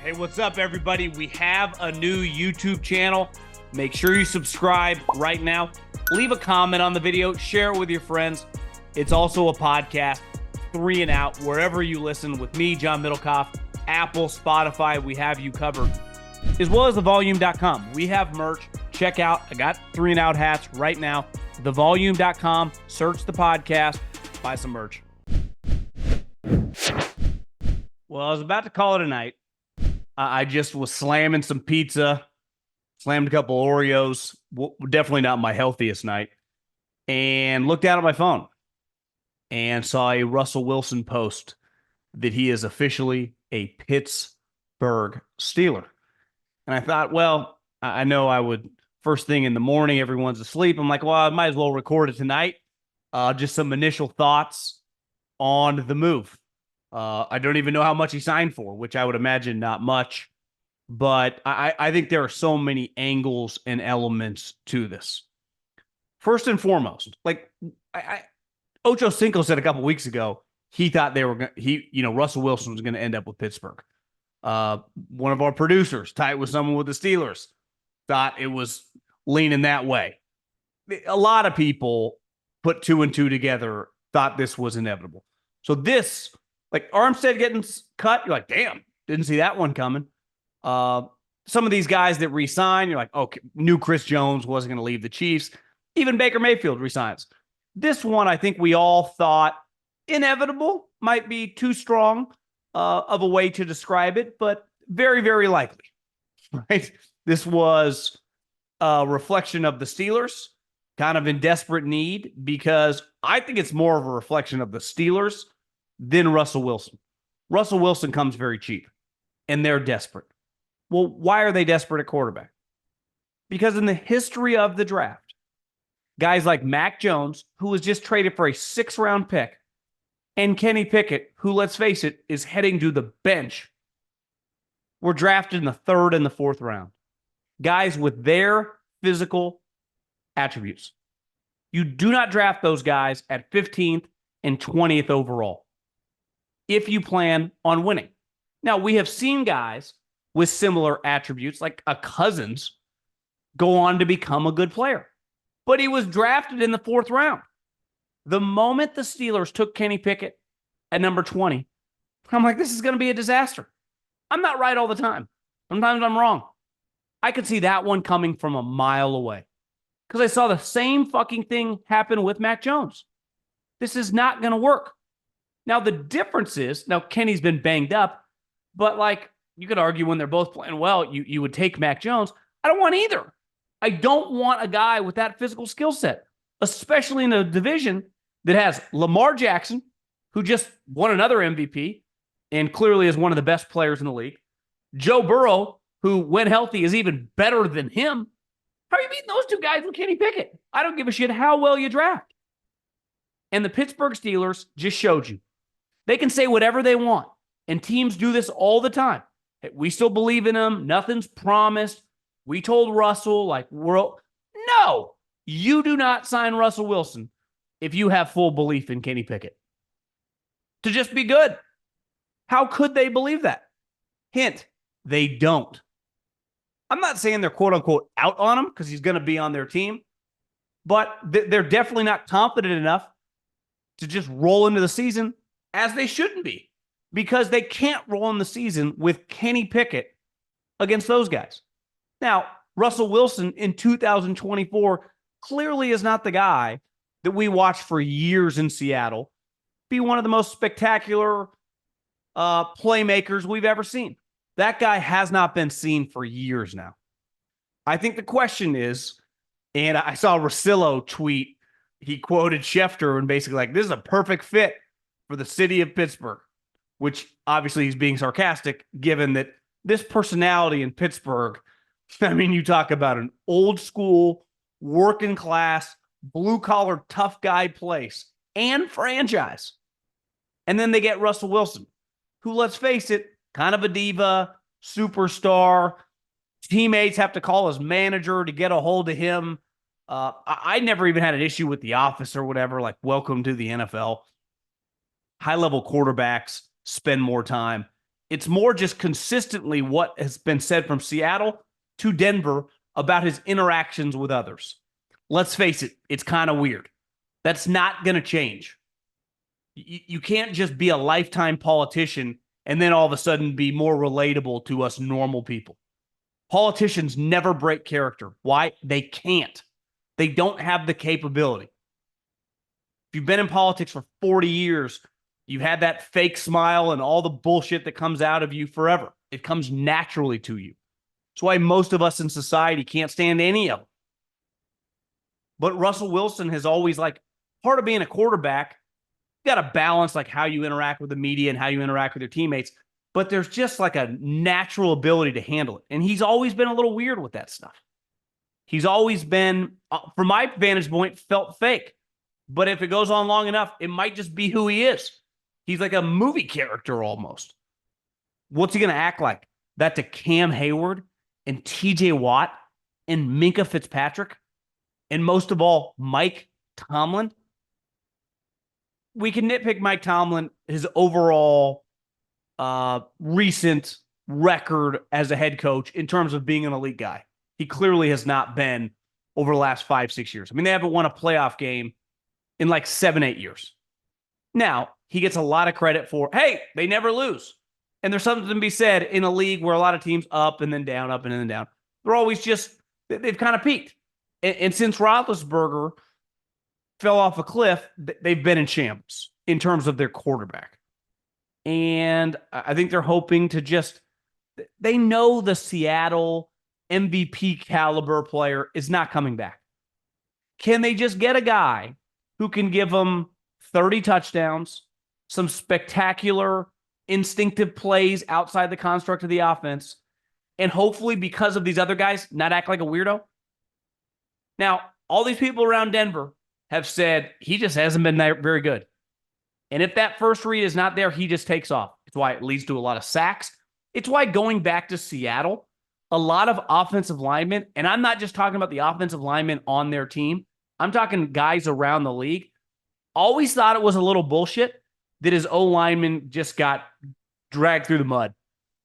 Hey, what's up, everybody? We have a new YouTube channel. Make sure you subscribe right now. Leave a comment on the video. Share it with your friends. It's also a podcast, 3 and Out, wherever you listen with me, John Middlekauff, Apple, Spotify. We have you covered, as well as thevolume.com. We have merch. Check out. I got 3 and Out hats right now. Thevolume.com. Search the podcast. Buy some merch. Well, I was about to call it a night. I just was slamming some pizza, slammed a couple Oreos, definitely not my healthiest night, and looked down at my phone and saw a Russell Wilson post that he is officially a Pittsburgh Steeler. And I thought, well, I know I would, first thing in the morning, everyone's asleep. I'm like, well, I might as well record it tonight. Just some initial thoughts on the move. I don't even know how much he signed for, which I would imagine not much. But I think there are so many angles and elements to this. First and foremost, like Ocho Cinco said a couple weeks ago, he thought Russell Wilson was going to end up with Pittsburgh. One of our producers, tight with someone with the Steelers, thought it was leaning that way. A lot of people put 2 and 2 together, thought this was inevitable. So this, like Armstead getting cut, you're like, damn, didn't see that one coming. Some of these guys that re-sign, you're like, okay, knew Chris Jones wasn't going to leave the Chiefs. Even Baker Mayfield resigns. This one, I think we all thought inevitable, might be too strong of a way to describe it, but very, very likely, right? This was a reflection of the Steelers, kind of in desperate need, because I think it's more of a reflection of the Steelers than Russell Wilson. Russell Wilson comes very cheap, and they're desperate. Well, why are they desperate at quarterback? Because in the history of the draft, guys like Mac Jones, who was just traded for a 6th-round pick, and Kenny Pickett, who, let's face it, is heading to the bench, were drafted in the 3rd and the 4th round. Guys with their physical attributes. You do not draft those guys at 15th and 20th overall if you plan on winning. Now, we have seen guys with similar attributes, like a Cousins, go on to become a good player. But he was drafted in the 4th round. The moment the Steelers took Kenny Pickett at number 20, I'm like, this is going to be a disaster. I'm not right all the time. Sometimes I'm wrong. I could see that one coming from a mile away because I saw the same fucking thing happen with Mac Jones. This is not going to work. Now, the difference is, now Kenny's been banged up, but like you could argue when they're both playing well, you would take Mac Jones. I don't want either. I don't want a guy with that physical skill set, especially in a division that has Lamar Jackson, who just won another MVP and clearly is one of the best players in the league. Joe Burrow, who, when healthy, is even better than him. How are you beating those two guys with Kenny Pickett? I don't give a shit how well you draft. And the Pittsburgh Steelers just showed you. They can say whatever they want, and teams do this all the time. Hey, we still believe in them. Nothing's promised. We told Russell, no, you do not sign Russell Wilson if you have full belief in Kenny Pickett to just be good. How could they believe that? Hint, they don't. I'm not saying they're quote-unquote out on him because he's going to be on their team, but they're definitely not confident enough to just roll into the season as they shouldn't be, because they can't roll in the season with Kenny Pickett against those guys. Now, Russell Wilson in 2024 clearly is not the guy that we watched for years in Seattle be one of the most spectacular playmakers we've ever seen. That guy has not been seen for years now. I think the question is, and I saw Russillo tweet, he quoted Schefter and basically like, this is a perfect fit for the city of Pittsburgh, which obviously he's being sarcastic given that this personality in Pittsburgh, I mean, you talk about an old school, working class, blue collar, tough guy place and franchise. And then they get Russell Wilson, who, let's face it, kind of a diva, superstar. Teammates have to call his manager to get a hold of him. I never even had an issue with The Office or whatever, like welcome to the NFL. High-level quarterbacks spend more time It's more just consistently what has been said from Seattle to Denver about his interactions with others. Let's face it, it's kind of weird. That's not going to change. You can't just be a lifetime politician and then all of a sudden be more relatable to us normal people. Politicians never break character. Why? They can't. They don't have the capability. If you've been in politics for 40 years, you've had that fake smile and all the bullshit that comes out of you forever. It comes naturally to you. That's why most of us in society can't stand any of them. But Russell Wilson has always, like, part of being a quarterback, you got to balance like how you interact with the media and how you interact with your teammates. But there's just like a natural ability to handle it. And he's always been a little weird with that stuff. He's always been, from my vantage point, felt fake. But if it goes on long enough, it might just be who he is. He's like a movie character almost. What's he going to act like? That to Cam Hayward and TJ Watt and Minkah Fitzpatrick? And most of all, Mike Tomlin? We can nitpick Mike Tomlin, his overall recent record as a head coach in terms of being an elite guy. He clearly has not been over the last 5-6 years. I mean, they haven't won a playoff game in like 7-8 years. Now, he gets a lot of credit for, hey, they never lose. And there's something to be said in a league where a lot of teams up and then down, up and then down. They're always just, they've kind of peaked. And since Roethlisberger fell off a cliff, they've been in shambles in terms of their quarterback. And I think they're hoping to just, they know the Seattle MVP caliber player is not coming back. Can they just get a guy who can give them 30 touchdowns, some spectacular instinctive plays outside the construct of the offense, and hopefully because of these other guys, not act like a weirdo? Now, all these people around Denver have said he just hasn't been very good. And if that first read is not there, he just takes off. It's why it leads to a lot of sacks. It's why going back to Seattle, a lot of offensive linemen, and I'm not just talking about the offensive linemen on their team, I'm talking guys around the league, always thought it was a little bullshit that his O-linemen just got dragged through the mud,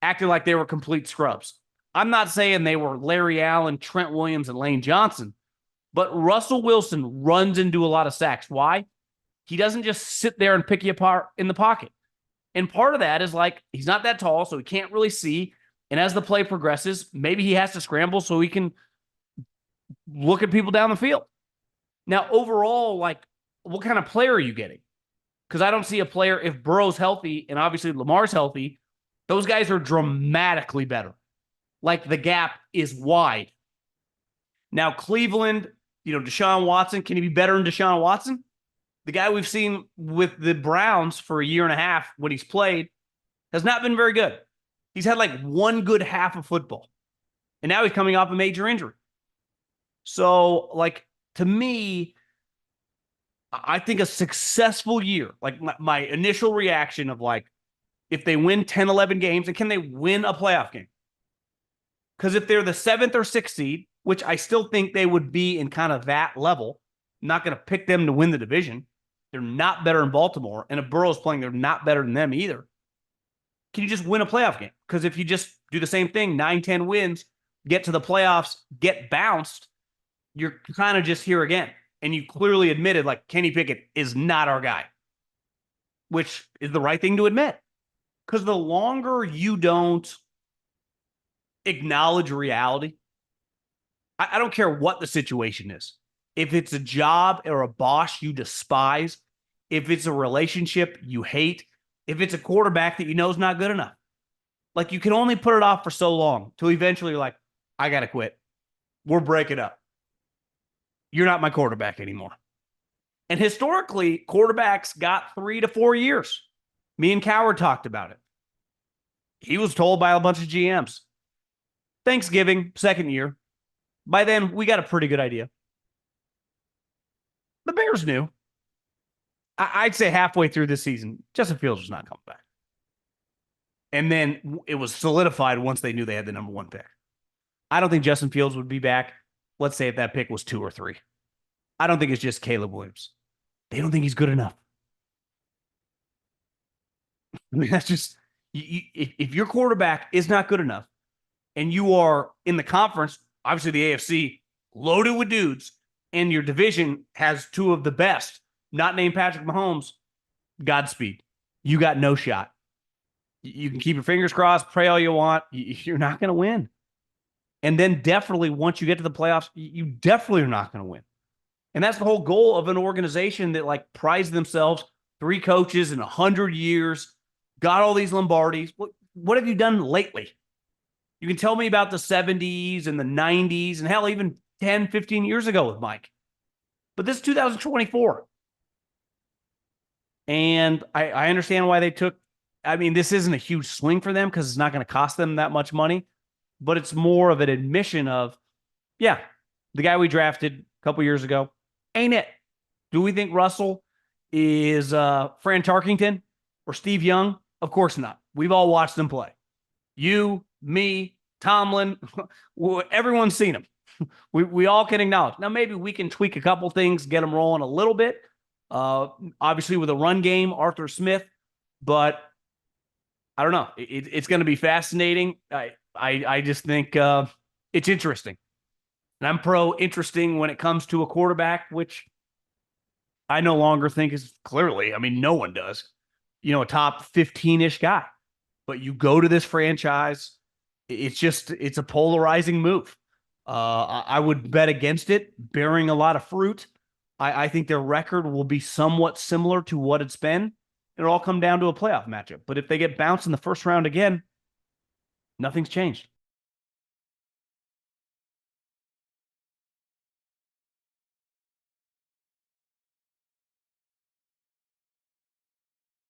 acting like they were complete scrubs. I'm not saying they were Larry Allen, Trent Williams, and Lane Johnson, but Russell Wilson runs into a lot of sacks. Why? He doesn't just sit there and pick you apart in the pocket. And part of that is like, he's not that tall, so he can't really see. And as the play progresses, maybe he has to scramble so he can look at people down the field. Now, overall, like, what kind of player are you getting? Because I don't see a player, if Burrow's healthy and obviously Lamar's healthy, those guys are dramatically better. Like, the gap is wide. Now, Cleveland, Deshaun Watson, can he be better than Deshaun Watson? The guy we've seen with the Browns for a year and a half when he's played has not been very good. He's had like one good half of football. And now he's coming off a major injury. So, like, to me, I think a successful year, like my initial reaction of like, if they win 10, 11 games, and can they win a playoff game? Because if they're the 7th or 6th seed, which I still think they would be in kind of that level, I'm not going to pick them to win the division. They're not better than Baltimore. And if Burrow's playing, they're not better than them either. Can you just win a playoff game? Because if you just do the same thing, 9, 10 wins, get to the playoffs, get bounced, you're kind of just here again. And you clearly admitted, like, Kenny Pickett is not our guy, which is the right thing to admit. Because the longer you don't acknowledge reality, I don't care what the situation is. If it's a job or a boss you despise, if it's a relationship you hate, if it's a quarterback that you know is not good enough, like, you can only put it off for so long till eventually you're like, I got to quit. We're breaking up. You're not my quarterback anymore. And historically, quarterbacks got 3 to 4 years. Me and Coward talked about it. He was told by a bunch of GMs. Thanksgiving, 2nd year. By then, we got a pretty good idea. The Bears knew. I'd say halfway through this season, Justin Fields was not coming back. And then it was solidified once they knew they had the number 1 pick. I don't think Justin Fields would be back. Let's say if that pick was 2 or 3. I don't think it's just Caleb Williams. They don't think he's good enough. I mean, that's just, If your quarterback is not good enough and you are in the conference, obviously the AFC, loaded with dudes, and your division has two of the best, not named Patrick Mahomes, Godspeed. You got no shot. You can keep your fingers crossed, pray all you want. You're not going to win. And then definitely once you get to the playoffs, you definitely are not going to win. And that's the whole goal of an organization that like prides themselves, 3 coaches in 100 years, got all these Lombardis. What have you done lately? You can tell me about the 70s and the 90s and hell, even 10, 15 years ago with Mike. But this is 2024. And I understand why they took, I mean, this isn't a huge swing for them because it's not going to cost them that much money, but it's more of an admission of, yeah, the guy we drafted a couple years ago ain't it. Do we think Russell is Fran Tarkington or Steve Young? Of course not. We've all watched them play. You, me, Tomlin, everyone's seen them. We all can acknowledge. Now, maybe we can tweak a couple things, get them rolling a little bit. Obviously, with a run game, Arthur Smith, but I don't know. It's going to be fascinating. I just think it's interesting. And I'm pro interesting when it comes to a quarterback, which I no longer think is clearly, I mean, no one does, a top 15-ish guy. But you go to this franchise, it's a polarizing move. I would bet against it, bearing a lot of fruit. I think their record will be somewhat similar to what it's been. It'll all come down to a playoff matchup. But if they get bounced in the first round again, nothing's changed.